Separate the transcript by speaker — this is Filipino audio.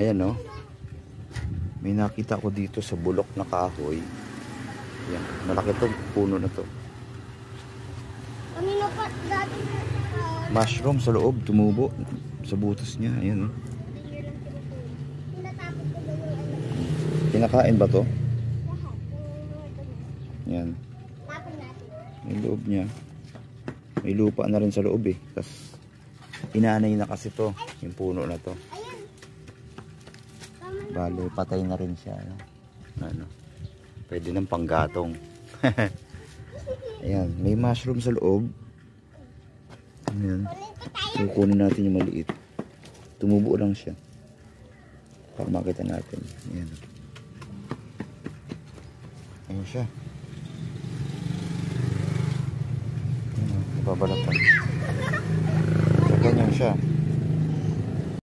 Speaker 1: Ayan oh. May nakita ko dito sa bulok na kahoy. Ayan, malaki to, puno na to.
Speaker 2: Kanina pa dati
Speaker 1: Mushroom sa loob, tumubo sa butas niya. Ayan oh.
Speaker 2: tinatapos ko ba yung
Speaker 1: Kinakain ba to?
Speaker 2: lahat?
Speaker 1: Ayan.
Speaker 2: Tapon natin.
Speaker 1: May loob niya. May lupa na rin sa loob eh. Tapos inaanay na kasi to, yung puno na to.
Speaker 2: Ayan.
Speaker 1: Bale, patay na rin siya. Ano? Pwede ng panggatong. Ayan, may mushroom sa loob. Ayan. Kukunin natin yung maliit. Tumubo lang siya. Para makita natin. Ayan. Ayan siya. Ayan, nababalatan. So, ganyan siya.